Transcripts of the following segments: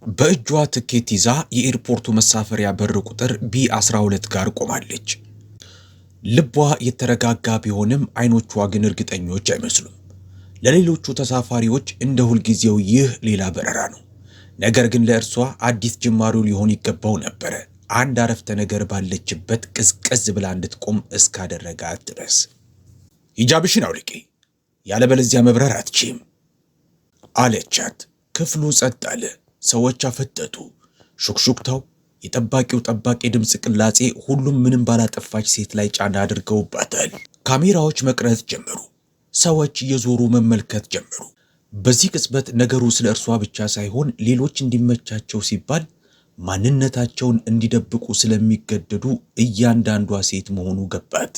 በእጇ ትኬት ይዛ የኤርፖርቱ መሳፈሪያ በር ቁጥር B12 ጋር ቆማለች። ልቧ የተረጋጋ ቢሆንም አይኖቿ ግን እርግጠኞች አይመስሉም። ለሌሎቹ ተሳፋሪዎች እንደ ሁልጊዜው ይህ ሌላ በረራ ነው። ነገር ግን ለእርሷ አዲስ ጅማሬው ሊሆን ይገባው ነበረ። አንድ አረፍተ ነገር ባለችበት ቅዝቅዝ ብላ እንድትቆም እስካደረጋት ድረስ። ሂጃብሽን አውልቂ፣ ያለበለዚያ መብረር አትችይም አለቻት። ክፍሉ ጸጥ አለ። ሰዎች አፈጠጡ። ሹክሹክታው፣ የጠባቂው ጠባቂ ድምፅ ቅላጼ፣ ሁሉም ምንም ባላጠፋች ሴት ላይ ጫና አድርገውባታል። ካሜራዎች መቅረጽ ጀመሩ። ሰዎች እየዞሩ መመልከት ጀመሩ። በዚህ ቅጽበት ነገሩ ስለ እርሷ ብቻ ሳይሆን ሌሎች እንዲመቻቸው ሲባል ማንነታቸውን እንዲደብቁ ስለሚገደዱ እያንዳንዷ ሴት መሆኑ ገባት።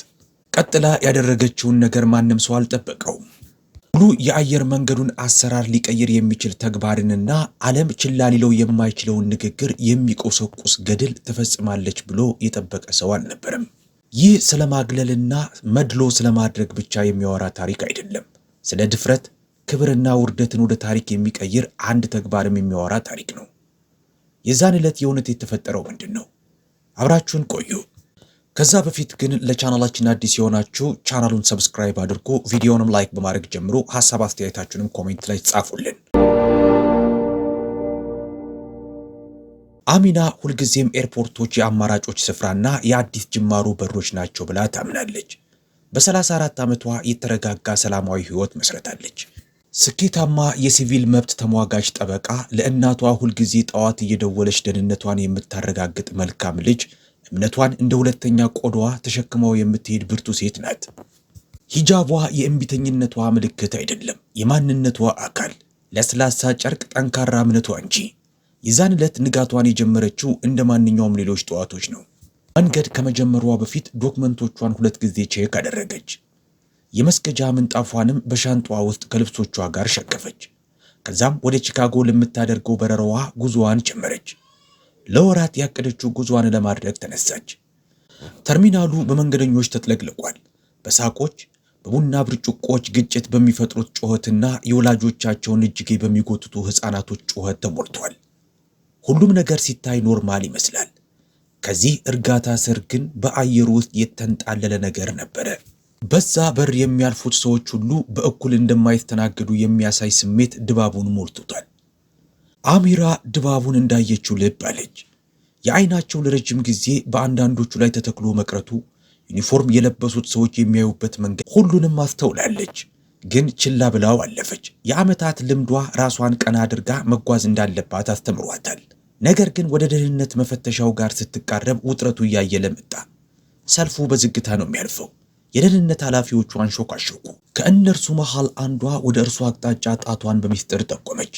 ቀጥላ ያደረገችውን ነገር ማንም ሰው አልጠበቀውም። ሙሉ የአየር መንገዱን አሰራር ሊቀይር የሚችል ተግባርንና ዓለም ችላ ሊለው የማይችለውን ንግግር የሚቆሰቁስ ገድል ትፈጽማለች ብሎ የጠበቀ ሰው አልነበረም። ይህ ስለማግለልና መድሎ ስለማድረግ ብቻ የሚያወራ ታሪክ አይደለም። ስለ ድፍረት፣ ክብርና ውርደትን ወደ ታሪክ የሚቀይር አንድ ተግባርም የሚያወራ ታሪክ ነው። የዛን ዕለት የእውነት የተፈጠረው ምንድን ነው? አብራችሁን ቆዩ። ከዛ በፊት ግን ለቻናላችን አዲስ የሆናችሁ ቻናሉን ሰብስክራይብ አድርጎ ቪዲዮንም ላይክ በማድረግ ጀምሮ ሐሳብ አስተያየታችሁንም ኮሜንት ላይ ጻፉልን። አሚና ሁልጊዜም ኤርፖርቶች የአማራጮች ስፍራና የአዲስ ጅማሩ በሮች ናቸው ብላ ታምናለች። በ34 ዓመቷ የተረጋጋ ሰላማዊ ሕይወት መስረታለች። ስኬታማ የሲቪል መብት ተሟጋች ጠበቃ፣ ለእናቷ ሁልጊዜ ጠዋት እየደወለች ደህንነቷን የምታረጋግጥ መልካም ልጅ፣ እምነቷን እንደ ሁለተኛ ቆዳዋ ተሸክመው የምትሄድ ብርቱ ሴት ናት። ሂጃቧ የእምቢተኝነቷ ምልክት አይደለም፣ የማንነቷ አካል፣ ለስላሳ ጨርቅ፣ ጠንካራ እምነቷ እንጂ። የዛን ዕለት ንጋቷን የጀመረችው እንደ ማንኛውም ሌሎች ጠዋቶች ነው። መንገድ ከመጀመሯ በፊት ዶክመንቶቿን 2 ጊዜ ቼክ አደረገች። የመስገጃ ምንጣፏንም በሻንጣዋ ውስጥ ከልብሶቿ ጋር ሸከፈች። ከዛም ወደ ቺካጎ ለምታደርገው በረራዋ ጉዞዋን ጀመረች። ለወራት ያቀደችው ጉዞዋን ለማድረግ ተነሳች። ተርሚናሉ በመንገደኞች ተጥለቅልቋል። በሳቆች፣ በቡና ብርጭቆች ግጭት በሚፈጥሩት ጩኸትና የወላጆቻቸውን እጅጌ በሚጎትቱ ሕፃናቶች ጩኸት ተሞልቷል። ሁሉም ነገር ሲታይ ኖርማል ይመስላል። ከዚህ እርጋታ ስር ግን በአየሩ ውስጥ የተንጣለለ ነገር ነበረ። በዛ በር የሚያልፉት ሰዎች ሁሉ በእኩል እንደማይስተናገዱ የሚያሳይ ስሜት ድባቡን ሞልቶታል። አሚራ ድባቡን እንዳየችው ልብ አለች። የአይናቸው ለረጅም ጊዜ በአንዳንዶቹ ላይ ተተክሎ መቅረቱ፣ ዩኒፎርም የለበሱት ሰዎች የሚያዩበት መንገድ፣ ሁሉንም አስተውላለች። ግን ችላ ብላው አለፈች። የዓመታት ልምዷ ራሷን ቀና አድርጋ መጓዝ እንዳለባት አስተምሯታል። ነገር ግን ወደ ደህንነት መፈተሻው ጋር ስትቃረብ ውጥረቱ እያየለ መጣ። ሰልፉ በዝግታ ነው የሚያልፈው። የደህንነት ኃላፊዎቹ አንሾካሾኩ። ከእነርሱ መሃል አንዷ ወደ እርሷ አቅጣጫ ጣቷን በሚስጥር ጠቆመች።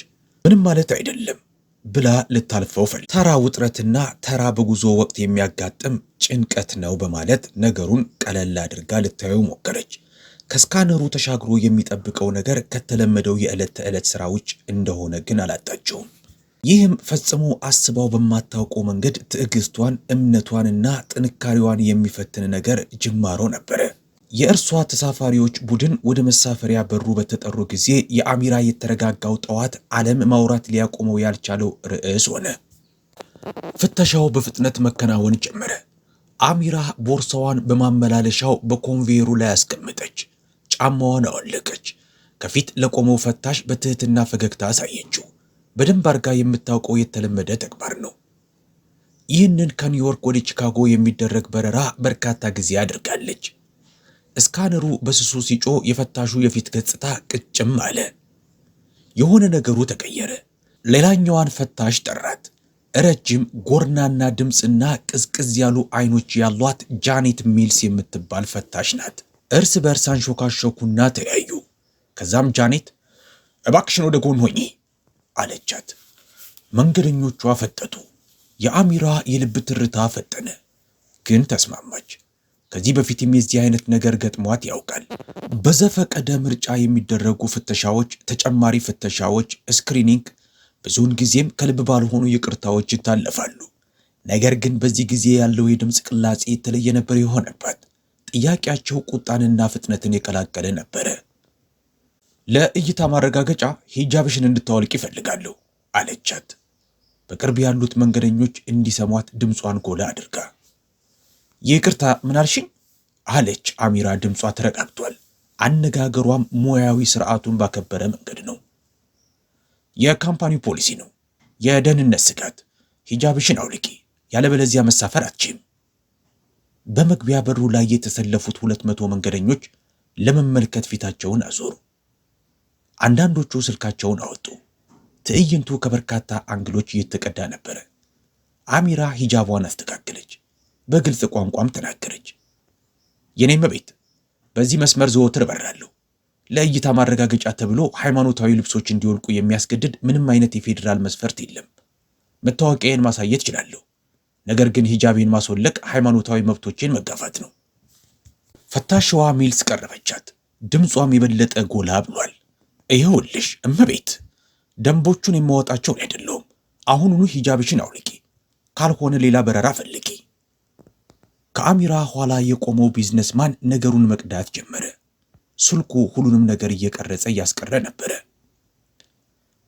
ምንም ማለት አይደለም ብላ ልታልፈው ፈል ተራ ውጥረትና ተራ በጉዞ ወቅት የሚያጋጥም ጭንቀት ነው በማለት ነገሩን ቀለል አድርጋ ልታየው ሞከረች። ከስካነሩ ተሻግሮ የሚጠብቀው ነገር ከተለመደው የዕለት ተዕለት ሥራ ውጭ እንደሆነ ግን አላጣቸውም። ይህም ፈጽሞ አስባው በማታውቀው መንገድ ትዕግስቷን፣ እምነቷንና ጥንካሬዋን የሚፈትን ነገር ጅማሮ ነበረ። የእርሷ ተሳፋሪዎች ቡድን ወደ መሳፈሪያ በሩ በተጠሩ ጊዜ የአሚራ የተረጋጋው ጠዋት ዓለም ማውራት ሊያቆመው ያልቻለው ርዕስ ሆነ። ፍተሻው በፍጥነት መከናወን ጀመረ። አሚራ ቦርሳዋን በማመላለሻው በኮንቬየሩ ላይ አስቀመጠች። ጫማዋን አወለቀች። ከፊት ለቆመው ፈታሽ በትህትና ፈገግታ አሳየችው። በደንብ አርጋ የምታውቀው የተለመደ ተግባር ነው። ይህንን ከኒውዮርክ ወደ ቺካጎ የሚደረግ በረራ በርካታ ጊዜ አድርጋለች። ስካነሩ በስሱ ሲጮ የፈታሹ የፊት ገጽታ ቅጭም አለ። የሆነ ነገሩ ተቀየረ። ሌላኛዋን ፈታሽ ጠራት። ረጅም ጎርናና ድምፅና ቅዝቅዝ ያሉ አይኖች ያሏት ጃኔት ሚልስ የምትባል ፈታሽ ናት። እርስ በእርስ አንሾካሾኩና ተያዩ። ከዛም ጃኔት እባክሽን ወደ ጎን ሆኚ አለቻት። መንገደኞቿ ፈጠጡ። የአሚራ የልብ ትርታ ፈጠነ፣ ግን ተስማማች። ከዚህ በፊትም የዚህ አይነት ነገር ገጥሟት ያውቃል። በዘፈቀደ ምርጫ የሚደረጉ ፍተሻዎች፣ ተጨማሪ ፍተሻዎች፣ ስክሪኒንግ ብዙውን ጊዜም ከልብ ባልሆኑ ይቅርታዎች ይታለፋሉ። ነገር ግን በዚህ ጊዜ ያለው የድምፅ ቅላጼ የተለየ ነበር የሆነባት። ጥያቄያቸው ቁጣንና ፍጥነትን የቀላቀለ ነበረ። ለእይታ ማረጋገጫ ሂጃብሽን እንድታወልቅ ይፈልጋለሁ አለቻት። በቅርብ ያሉት መንገደኞች እንዲሰሟት ድምጿን ጎላ አድርጋ። ይቅርታ ምን አልሽኝ? አለች አሚራ። ድምጿ ተረጋግቷል። አነጋገሯም ሙያዊ ስርዓቱን ባከበረ መንገድ ነው። የካምፓኒው ፖሊሲ ነው። የደህንነት ስጋት። ሂጃብሽን አውልቂ፣ ያለበለዚያ መሳፈር አትችይም። በመግቢያ በሩ ላይ የተሰለፉት 200 መንገደኞች ለመመልከት ፊታቸውን አዞሩ። አንዳንዶቹ ስልካቸውን አወጡ። ትዕይንቱ ከበርካታ አንግሎች እየተቀዳ ነበረ። አሚራ ሂጃቧን አስተካከለች። በግልጽ ቋንቋም ተናገረች። የኔም ቤት በዚህ መስመር ዘወትር እበራለሁ። ለእይታ ማረጋገጫ ተብሎ ሃይማኖታዊ ልብሶች እንዲወልቁ የሚያስገድድ ምንም አይነት የፌዴራል መስፈርት የለም። መታወቂያዬን ማሳየት እችላለሁ። ነገር ግን ሂጃቤን ማስወለቅ ሃይማኖታዊ መብቶቼን መጋፋት ነው። ፈታሽዋ ሚልስ ቀረበቻት። ድምጿም የበለጠ ጎላ ብሏል። ይኸውልሽ እመቤት፣ ደንቦቹን የማወጣቸውን አይደለሁም። አሁኑኑ ሂጃብሽን አውልቂ፣ ካልሆነ ሌላ በረራ ፈልጊ። ከአሚራ ኋላ የቆመው ቢዝነስማን ነገሩን መቅዳት ጀመረ። ስልኩ ሁሉንም ነገር እየቀረጸ እያስቀረ ነበረ።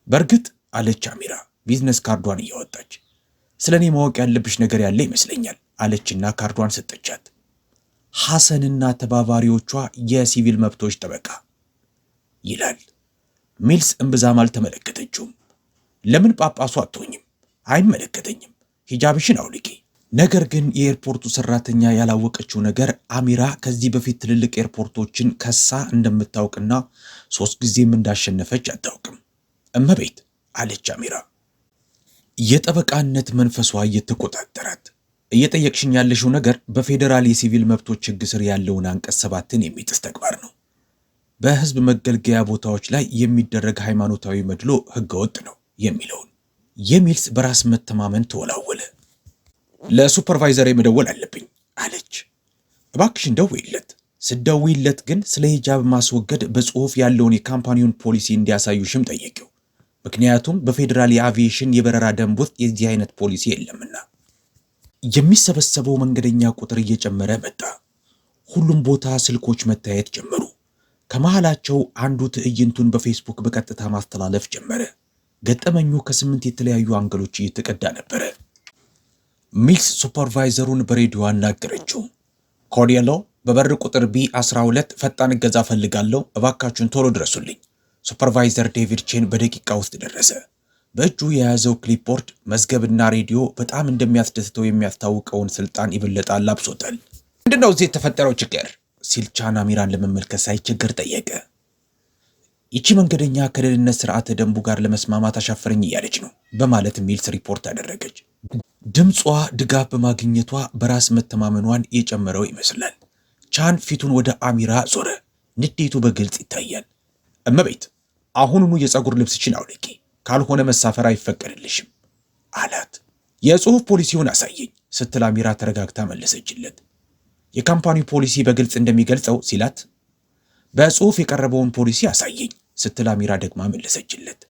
በእርግጥ አለች አሚራ ቢዝነስ ካርዷን እያወጣች፣ ስለኔ ማወቅ ያለብሽ ነገር ያለ ይመስለኛል አለችና ካርዷን ሰጠቻት። ሐሰንና ተባባሪዎቿ የሲቪል መብቶች ጠበቃ ይላል። ሚልስ እምብዛም አልተመለከተችውም። ለምን ጳጳሱ አትሆኝም? አይመለከተኝም። ሂጃብሽን አውልቂ። ነገር ግን የኤርፖርቱ ሰራተኛ ያላወቀችው ነገር አሚራ ከዚህ በፊት ትልልቅ ኤርፖርቶችን ከሳ እንደምታውቅና 3 ጊዜም እንዳሸነፈች አታውቅም። እመቤት አለች አሚራ፣ የጠበቃነት መንፈሷ እየተቆጣጠራት። እየጠየቅሽኝ ያለሽው ነገር በፌዴራል የሲቪል መብቶች ሕግ ስር ያለውን አንቀጽ 7ን የሚጥስ ተግባር ነው። በህዝብ መገልገያ ቦታዎች ላይ የሚደረግ ሃይማኖታዊ መድሎ ህገወጥ ነው የሚለውን። የሚልስ በራስ መተማመን ተወላወለ። ለሱፐርቫይዘር መደወል አለብኝ አለች። እባክሽን ደውይለት። ስትደውይለት ግን ስለ ሂጃብ ማስወገድ በጽሑፍ ያለውን የካምፓኒውን ፖሊሲ እንዲያሳዩሽም ጠየቂው። ምክንያቱም በፌዴራል የአቪዬሽን የበረራ ደንብ ውስጥ የዚህ አይነት ፖሊሲ የለምና። የሚሰበሰበው መንገደኛ ቁጥር እየጨመረ መጣ። ሁሉም ቦታ ስልኮች መታየት ጀመሩ። ከመሃላቸው አንዱ ትዕይንቱን በፌስቡክ በቀጥታ ማስተላለፍ ጀመረ። ገጠመኙ ከ8 የተለያዩ አንገሎች እየተቀዳ ነበረ። ሚልስ ሱፐርቫይዘሩን በሬዲዮ አናገረችው። ኮዲየሎ፣ በበር ቁጥር B12 ፈጣን እገዛ ፈልጋለሁ፣ እባካችሁን ቶሎ ድረሱልኝ። ሱፐርቫይዘር ዴቪድ ቼን በደቂቃ ውስጥ ደረሰ። በእጁ የያዘው ክሊፕቦርድ መዝገብና ሬዲዮ በጣም እንደሚያስደስተው የሚያስታውቀውን ስልጣን ይበልጥ አላብሶታል። ምንድነው እዚህ የተፈጠረው ችግር ሲል ቻን አሚራን ለመመልከት ሳይቸገር ጠየቀ። ይቺ መንገደኛ ከደህንነት ስርዓተ ደንቡ ጋር ለመስማማት አሻፈረኝ እያለች ነው በማለት ሚልስ ሪፖርት አደረገች። ድምጿ ድጋፍ በማግኘቷ በራስ መተማመኗን የጨመረው ይመስላል። ቻን ፊቱን ወደ አሚራ ዞረ። ንዴቱ በግልጽ ይታያል። እመቤት፣ አሁኑኑ የፀጉር ልብስችን አውልቂ፣ ካልሆነ መሳፈር አይፈቀድልሽም አላት። የጽሑፍ ፖሊሲውን አሳየኝ ስትል አሚራ ተረጋግታ መለሰችለት። የካምፓኒው ፖሊሲ በግልጽ እንደሚገልጸው ሲላት፣ በጽሑፍ የቀረበውን ፖሊሲ አሳየኝ ስትል አሚራ ደግማ መለሰችለት።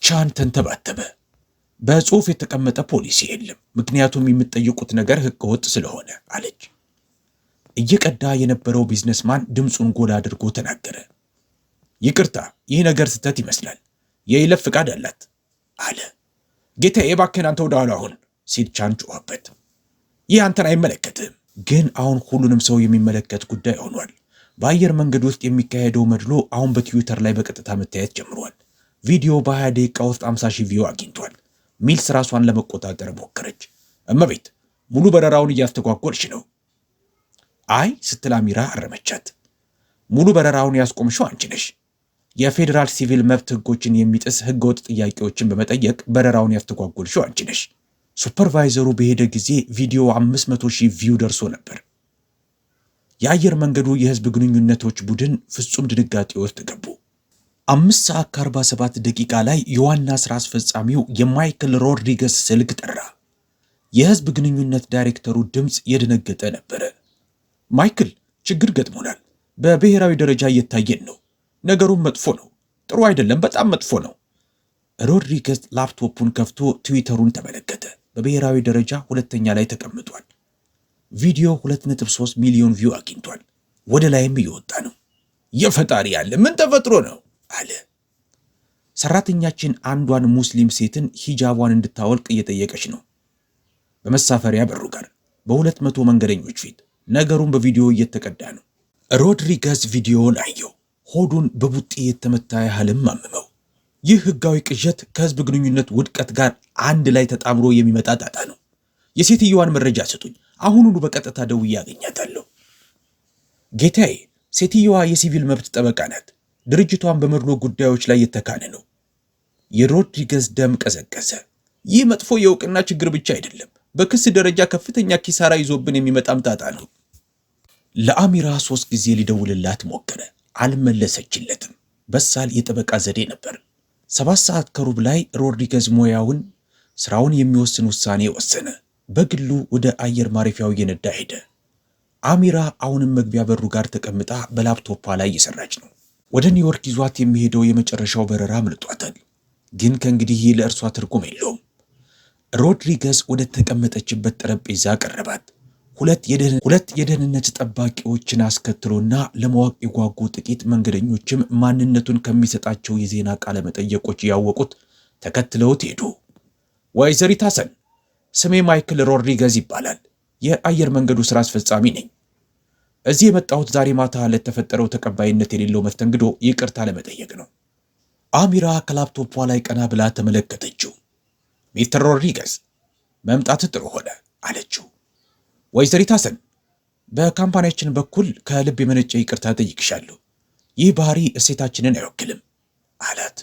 ቻን ተንተባተበ። በጽሑፍ የተቀመጠ ፖሊሲ የለም፣ ምክንያቱም የምትጠይቁት ነገር ህገወጥ ስለሆነ አለች። እየቀዳ የነበረው ቢዝነስማን ድምፁን ጎላ አድርጎ ተናገረ። ይቅርታ፣ ይህ ነገር ስህተት ይመስላል። የይለፍ ፍቃድ አላት አለ። ጌታዬ እባክህን አንተ ወደ ኋላ አሁን ሲል ቻን ጮኸበት። ይህ አንተን አይመለከትም። ግን አሁን ሁሉንም ሰው የሚመለከት ጉዳይ ሆኗል። በአየር መንገድ ውስጥ የሚካሄደው መድሎ አሁን በትዊተር ላይ በቀጥታ መታየት ጀምሯል። ቪዲዮ በ20 ደቂቃ ውስጥ 50,000 ቪው አግኝቷል። ሚልስ ራሷን ለመቆጣጠር ሞከረች። እመቤት፣ ሙሉ በረራውን እያስተጓጎልሽ ነው። አይ ስትል አሚራ አረመቻት። ሙሉ በረራውን ያስቆምሽው አንቺ ነሽ። የፌዴራል ሲቪል መብት ህጎችን የሚጥስ ህገወጥ ጥያቄዎችን በመጠየቅ በረራውን ያስተጓጎልሽው አንቺ ነሽ። ሱፐርቫይዘሩ በሄደ ጊዜ ቪዲዮ 500,000 ቪው ደርሶ ነበር። የአየር መንገዱ የህዝብ ግንኙነቶች ቡድን ፍጹም ድንጋጤ ውስጥ ገቡ። 5 ሰዓት ከ47 ደቂቃ ላይ የዋና ስራ አስፈጻሚው የማይክል ሮድሪገስ ስልክ ጠራ። የህዝብ ግንኙነት ዳይሬክተሩ ድምፅ የደነገጠ ነበረ። ማይክል፣ ችግር ገጥሞናል። በብሔራዊ ደረጃ እየታየን ነው። ነገሩም መጥፎ ነው። ጥሩ አይደለም፣ በጣም መጥፎ ነው። ሮድሪገስ ላፕቶፑን ከፍቶ ትዊተሩን ተመለከተ። በብሔራዊ ደረጃ 2ኛ ላይ ተቀምጧል። ቪዲዮ 2.3 ሚሊዮን ቪው አግኝቷል። ወደ ላይም እየወጣ ነው። የፈጣሪ ያለ ምን ተፈጥሮ ነው አለ። ሰራተኛችን አንዷን ሙስሊም ሴትን ሂጃቧን እንድታወልቅ እየጠየቀች ነው። በመሳፈሪያ በሩ ጋር በ200 መንገደኞች ፊት። ነገሩን በቪዲዮ እየተቀዳ ነው። ሮድሪገዝ ቪዲዮውን አየው። ሆዱን በቡጢ የተመታ ያህልም አመመው። ይህ ህጋዊ ቅዠት ከህዝብ ግንኙነት ውድቀት ጋር አንድ ላይ ተጣምሮ የሚመጣ ጣጣ ነው። የሴትየዋን መረጃ ስጡኝ፣ አሁኑኑ በቀጥታ ደውዬ አገኛታለሁ። ጌታዬ፣ ሴትየዋ የሲቪል መብት ጠበቃ ናት። ድርጅቷን በመድሎ ጉዳዮች ላይ የተካነ ነው። የሮድሪገዝ ደም ቀዘቀዘ። ይህ መጥፎ የእውቅና ችግር ብቻ አይደለም፣ በክስ ደረጃ ከፍተኛ ኪሳራ ይዞብን የሚመጣም ጣጣ ነው። ለአሚራ 3 ጊዜ ሊደውልላት ሞከረ፣ አልመለሰችለትም። በሳል የጠበቃ ዘዴ ነበር። 7 ሰዓት ከሩብ ላይ ሮድሪገዝ ስራውን የሚወስን ውሳኔ ወሰነ። በግሉ ወደ አየር ማረፊያው እየነዳ ሄደ። አሚራ አሁንም መግቢያ በሩ ጋር ተቀምጣ በላፕቶፓ ላይ እየሰራች ነው። ወደ ኒውዮርክ ይዟት የሚሄደው የመጨረሻው በረራ አምልጧታል። ግን ከእንግዲህ ይህ ለእርሷ ትርጉም የለውም። ሮድሪገዝ ወደ ተቀመጠችበት ጠረጴዛ ቀረባት። ሁለት የደህንነት ጠባቂዎችን አስከትሎና ለማወቅ የጓጉ ጥቂት መንገደኞችም ማንነቱን ከሚሰጣቸው የዜና ቃለ መጠየቆች ያወቁት ተከትለውት ሄዱ። ወይዘሪት ሐሰን፣ ስሜ ማይክል ሮድሪገዝ ይባላል። የአየር መንገዱ ሥራ አስፈጻሚ ነኝ። እዚህ የመጣሁት ዛሬ ማታ ለተፈጠረው ተቀባይነት የሌለው መስተንግዶ ይቅርታ ለመጠየቅ ነው። አሚራ ከላፕቶፖ ላይ ቀና ብላ ተመለከተችው። ሚስተር ሮድሪገዝ፣ መምጣት ጥሩ ሆነ አለችው። ወይዘሪት ሐሰን፣ በካምፓኒያችን በኩል ከልብ የመነጨ ይቅርታ ጠይቅሻለሁ። ይህ ባህሪ እሴታችንን አይወክልም አላት።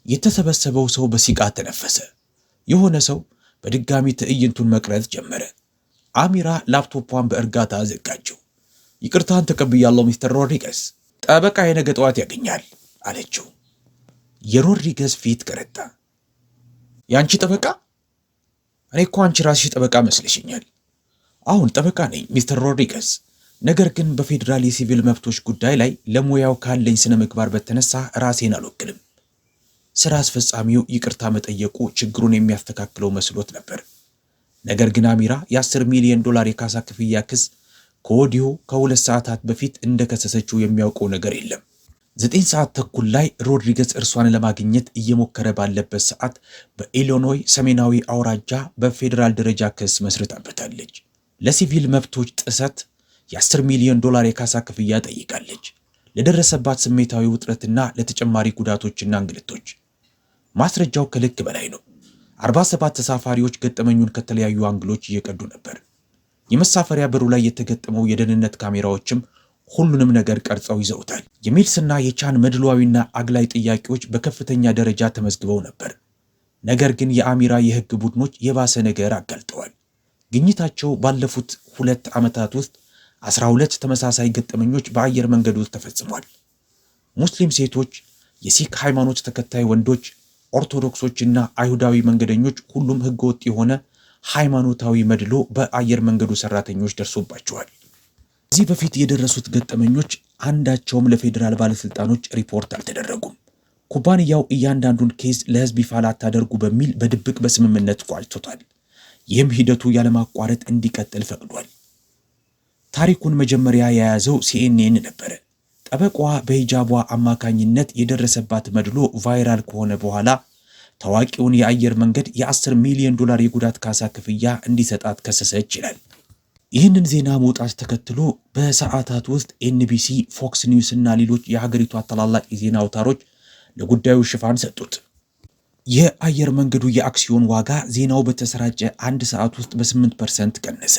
የተሰበሰበው ሰው በሲቃ ተነፈሰ። የሆነ ሰው በድጋሚ ትዕይንቱን መቅረጽ ጀመረ። አሚራ ላፕቶፑን በእርጋታ ዘጋችው። ይቅርታን ተቀብያለሁ ሚስተር ሮድሪገዝ፣ ጠበቃ የነገ ጠዋት ያገኛል አለችው። የሮድሪገዝ ፊት ቀረጣ። የአንቺ ጠበቃ? እኔ እኮ አንቺ ራስሽ ጠበቃ መስለሽኛል። አሁን ጠበቃ ነኝ ሚስተር ሮድሪገዝ፣ ነገር ግን በፌዴራል የሲቪል መብቶች ጉዳይ ላይ ለሙያው ካለኝ ስነ ምግባር በተነሳ ራሴን አልወክልም። ስራ አስፈጻሚው ይቅርታ መጠየቁ ችግሩን የሚያስተካክለው መስሎት ነበር። ነገር ግን አሚራ የ10 ሚሊዮን ዶላር የካሳ ክፍያ ክስ ከወዲሁ ከ2 ሰዓታት በፊት እንደከሰሰችው የሚያውቀው ነገር የለም። 9 ሰዓት ተኩል ላይ ሮድሪገዝ እርሷን ለማግኘት እየሞከረ ባለበት ሰዓት በኢሊኖይ ሰሜናዊ አውራጃ በፌዴራል ደረጃ ክስ መስርታበታለች። ለሲቪል መብቶች ጥሰት የ10 ሚሊዮን ዶላር የካሳ ክፍያ ጠይቃለች። ለደረሰባት ስሜታዊ ውጥረትና ለተጨማሪ ጉዳቶችና እንግልቶች። ማስረጃው ከልክ በላይ ነው። 47 ተሳፋሪዎች ገጠመኙን ከተለያዩ አንግሎች እየቀዱ ነበር። የመሳፈሪያ በሩ ላይ የተገጠመው የደህንነት ካሜራዎችም ሁሉንም ነገር ቀርጸው ይዘውታል። የሚልስና የቻን መድሏዊና አግላይ ጥያቄዎች በከፍተኛ ደረጃ ተመዝግበው ነበር። ነገር ግን የአሚራ የህግ ቡድኖች የባሰ ነገር አጋልጠዋል። ግኝታቸው ባለፉት 2 ዓመታት ውስጥ 12 ተመሳሳይ ገጠመኞች በአየር መንገድ ውስጥ ተፈጽሟል። ሙስሊም ሴቶች፣ የሲክ ሃይማኖት ተከታይ ወንዶች፣ ኦርቶዶክሶችና አይሁዳዊ መንገደኞች ሁሉም ህገወጥ የሆነ ሃይማኖታዊ መድሎ በአየር መንገዱ ሰራተኞች ደርሶባቸዋል። ከዚህ በፊት የደረሱት ገጠመኞች አንዳቸውም ለፌዴራል ባለስልጣኖች ሪፖርት አልተደረጉም። ኩባንያው እያንዳንዱን ኬዝ ለህዝብ ይፋ ላታደርጉ በሚል በድብቅ በስምምነት ቋጭቶታል። ይህም ሂደቱ ያለማቋረጥ እንዲቀጥል ፈቅዷል። ታሪኩን መጀመሪያ የያዘው ሲኤንኤን ነበረ። ጠበቃዋ በሂጃቧ አማካኝነት የደረሰባት መድሎ ቫይራል ከሆነ በኋላ ታዋቂውን የአየር መንገድ የ10 ሚሊዮን ዶላር የጉዳት ካሳ ክፍያ እንዲሰጣት ከሰሰች ይላል። ይህንን ዜና መውጣት ተከትሎ በሰዓታት ውስጥ ኤንቢሲ፣ ፎክስ ኒውስ እና ሌሎች የሀገሪቷ ታላላቅ የዜና አውታሮች ለጉዳዩ ሽፋን ሰጡት። የአየር መንገዱ የአክሲዮን ዋጋ ዜናው በተሰራጨ 1 ሰዓት ውስጥ በ8% ቀነሰ።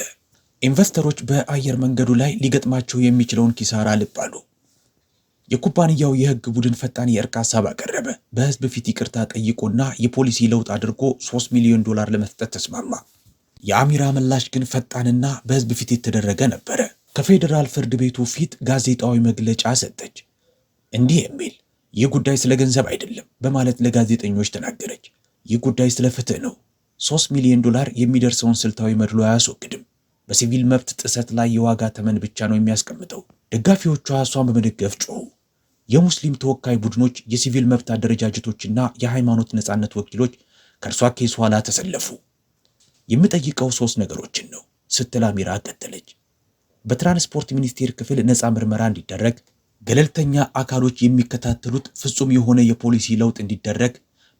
ኢንቨስተሮች በአየር መንገዱ ላይ ሊገጥማቸው የሚችለውን ኪሳራ ልብ አሉ። የኩባንያው የህግ ቡድን ፈጣን የእርቅ ሀሳብ አቀረበ። በህዝብ ፊት ይቅርታ ጠይቆና የፖሊሲ ለውጥ አድርጎ 3 ሚሊዮን ዶላር ለመስጠት ተስማማ። የአሚራ ምላሽ ግን ፈጣንና በህዝብ ፊት የተደረገ ነበረ። ከፌዴራል ፍርድ ቤቱ ፊት ጋዜጣዊ መግለጫ ሰጠች። እንዲህ የሚል ይህ ጉዳይ ስለ ገንዘብ አይደለም በማለት ለጋዜጠኞች ተናገረች። ይህ ጉዳይ ስለ ፍትህ ነው። 3 ሚሊዮን ዶላር የሚደርሰውን ስልታዊ መድሎ አያስወግድም። በሲቪል መብት ጥሰት ላይ የዋጋ ተመን ብቻ ነው የሚያስቀምጠው። ደጋፊዎቿ እሷን በመደገፍ ጮሁ። የሙስሊም ተወካይ ቡድኖች፣ የሲቪል መብት አደረጃጀቶችና የሃይማኖት ነጻነት ወኪሎች ከእርሷ ኬስ ኋላ ተሰለፉ። የምጠይቀው 3 ነገሮችን ነው ስትል አሚራ ቀጠለች። በትራንስፖርት ሚኒስቴር ክፍል ነፃ ምርመራ እንዲደረግ፣ ገለልተኛ አካሎች የሚከታተሉት ፍጹም የሆነ የፖሊሲ ለውጥ እንዲደረግ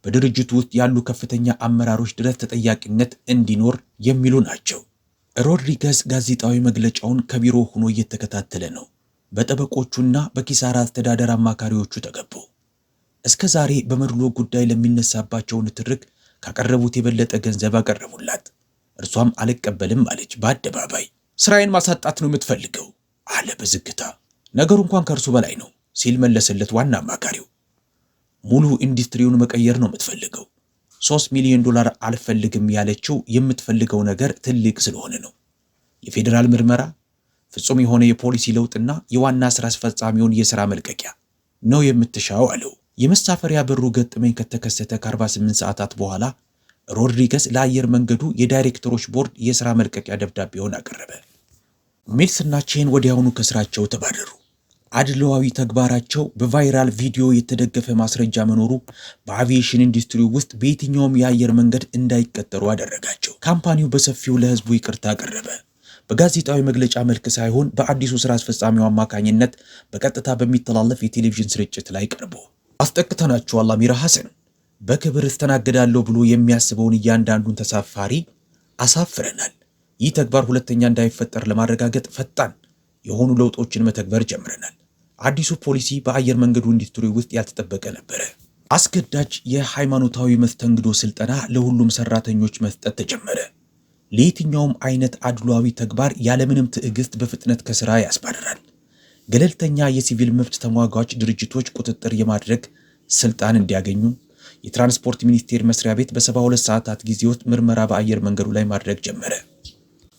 በድርጅቱ ውስጥ ያሉ ከፍተኛ አመራሮች ድረስ ተጠያቂነት እንዲኖር የሚሉ ናቸው። ሮድሪገዝ ጋዜጣዊ መግለጫውን ከቢሮ ሆኖ እየተከታተለ ነው። በጠበቆቹና በኪሳራ አስተዳደር አማካሪዎቹ ተገቡ። እስከ ዛሬ በመድሎ ጉዳይ ለሚነሳባቸው ንትርክ ካቀረቡት የበለጠ ገንዘብ አቀረቡላት። እርሷም አልቀበልም አለች በአደባባይ። ስራዬን ማሳጣት ነው የምትፈልገው አለ በዝግታ። ነገሩ እንኳን ከእርሱ በላይ ነው ሲል መለሰለት ዋና አማካሪው። ሙሉ ኢንዱስትሪውን መቀየር ነው የምትፈልገው። 3 ሚሊዮን ዶላር አልፈልግም ያለችው የምትፈልገው ነገር ትልቅ ስለሆነ ነው። የፌዴራል ምርመራ፣ ፍጹም የሆነ የፖሊሲ ለውጥና የዋና ስራ አስፈጻሚውን የሥራ መልቀቂያ ነው የምትሻው አለው። የመሳፈሪያ በሩ ገጠመኝ ከተከሰተ ከ48 ሰዓታት በኋላ ሮድሪገዝ ለአየር መንገዱ የዳይሬክተሮች ቦርድ የሥራ መልቀቂያ ደብዳቤውን አቀረበ። ሚልስና ቼን ወዲያውኑ ከስራቸው ተባረሩ። አድሏዊ ተግባራቸው በቫይራል ቪዲዮ የተደገፈ ማስረጃ መኖሩ በአቪዬሽን ኢንዱስትሪ ውስጥ በየትኛውም የአየር መንገድ እንዳይቀጠሩ አደረጋቸው። ካምፓኒው በሰፊው ለህዝቡ ይቅርታ አቀረበ። በጋዜጣዊ መግለጫ መልክ ሳይሆን በአዲሱ ስራ አስፈጻሚው አማካኝነት በቀጥታ በሚተላለፍ የቴሌቪዥን ስርጭት ላይ ቀርቦ አስጠቅተናቸዋል። አሚራ ሐሰን በክብር እስተናገዳለሁ ብሎ የሚያስበውን እያንዳንዱን ተሳፋሪ አሳፍረናል። ይህ ተግባር ሁለተኛ እንዳይፈጠር ለማረጋገጥ ፈጣን የሆኑ ለውጦችን መተግበር ጀምረናል። አዲሱ ፖሊሲ በአየር መንገዱ ኢንዱስትሪ ውስጥ ያልተጠበቀ ነበረ። አስገዳጅ የሃይማኖታዊ መስተንግዶ ስልጠና ለሁሉም ሰራተኞች መስጠት ተጀመረ። ለየትኛውም አይነት አድሏዊ ተግባር ያለምንም ትዕግስት በፍጥነት ከስራ ያስባረራል። ገለልተኛ የሲቪል መብት ተሟጋች ድርጅቶች ቁጥጥር የማድረግ ስልጣን እንዲያገኙ የትራንስፖርት ሚኒስቴር መስሪያ ቤት በ72 ሰዓታት ጊዜ ውስጥ ምርመራ በአየር መንገዱ ላይ ማድረግ ጀመረ።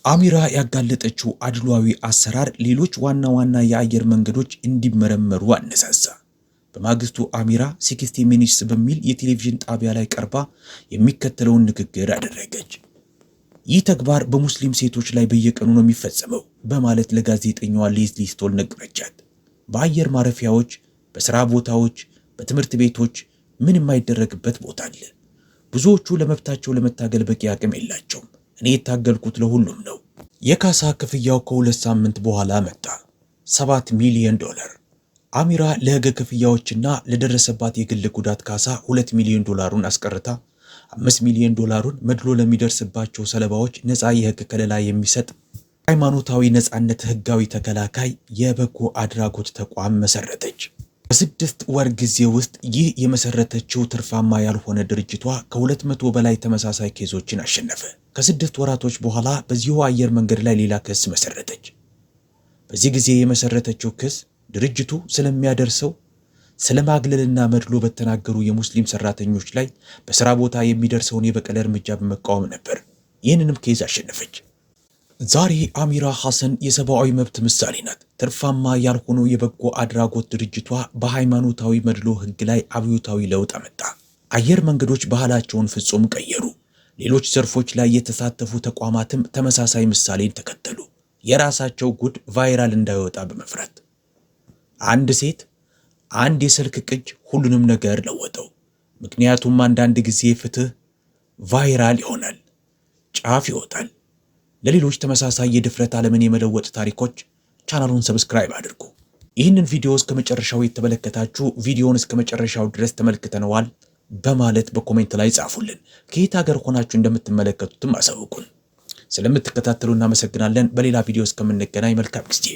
አሚራ ያጋለጠችው አድሏዊ አሰራር ሌሎች ዋና ዋና የአየር መንገዶች እንዲመረመሩ አነሳሳ። በማግስቱ አሚራ 60 ሚኒትስ በሚል የቴሌቪዥን ጣቢያ ላይ ቀርባ የሚከተለውን ንግግር አደረገች። ይህ ተግባር በሙስሊም ሴቶች ላይ በየቀኑ ነው የሚፈጸመው በማለት ለጋዜጠኛዋ ሌዝሊ ስቶል ነገረቻት። በአየር ማረፊያዎች፣ በሥራ ቦታዎች፣ በትምህርት ቤቶች ምን የማይደረግበት ቦታ አለ? ብዙዎቹ ለመብታቸው ለመታገል በቂ አቅም የላቸውም። እኔ የታገልኩት ለሁሉም ነው። የካሳ ክፍያው ከ2 ሳምንት በኋላ መጣ። $7 ሚሊዮን። አሚራ ለሕገ ክፍያዎችና ለደረሰባት የግል ጉዳት ካሳ $2 ሚሊዮን አስቀርታ $5 ሚሊዮን መድሎ ለሚደርስባቸው ሰለባዎች ነፃ የሕግ ከለላ የሚሰጥ ሃይማኖታዊ ነፃነት ሕጋዊ ተከላካይ የበጎ አድራጎት ተቋም መሰረተች። በ6 ወር ጊዜ ውስጥ ይህ የመሰረተችው ትርፋማ ያልሆነ ድርጅቷ ከ200 በላይ ተመሳሳይ ኬዞችን አሸነፈ። ከ6 ወራቶች በኋላ በዚሁ አየር መንገድ ላይ ሌላ ክስ መሰረተች። በዚህ ጊዜ የመሰረተችው ክስ ድርጅቱ ስለሚያደርሰው ስለማግለልና መድሎ በተናገሩ የሙስሊም ሰራተኞች ላይ በሥራ ቦታ የሚደርሰውን የበቀል እርምጃ በመቃወም ነበር። ይህንንም ኬዝ አሸነፈች። ዛሬ አሚራ ሐሰን የሰብአዊ መብት ምሳሌ ናት። ትርፋማ ያልሆኑ የበጎ አድራጎት ድርጅቷ በሃይማኖታዊ መድሎ ሕግ ላይ አብዮታዊ ለውጥ አመጣ። አየር መንገዶች ባህላቸውን ፍጹም ቀየሩ። ሌሎች ዘርፎች ላይ የተሳተፉ ተቋማትም ተመሳሳይ ምሳሌን ተከተሉ። የራሳቸው ጉድ ቫይራል እንዳይወጣ በመፍራት አንድ ሴት አንድ የስልክ ቅጅ ሁሉንም ነገር ለወጠው። ምክንያቱም አንዳንድ ጊዜ ፍትህ ቫይራል ይሆናል፣ ጫፍ ይወጣል። ለሌሎች ተመሳሳይ የድፍረት ዓለምን የመለወጥ ታሪኮች ቻናሉን ሰብስክራይብ አድርጉ። ይህንን ቪዲዮ እስከ መጨረሻው የተመለከታችሁ ቪዲዮውን እስከ መጨረሻው ድረስ ተመልክተነዋል በማለት በኮሜንት ላይ ጻፉልን። ከየት ሀገር ሆናችሁ እንደምትመለከቱትም አሳውቁን። ስለምትከታተሉ እናመሰግናለን። በሌላ ቪዲዮ እስከምንገናኝ መልካም ጊዜ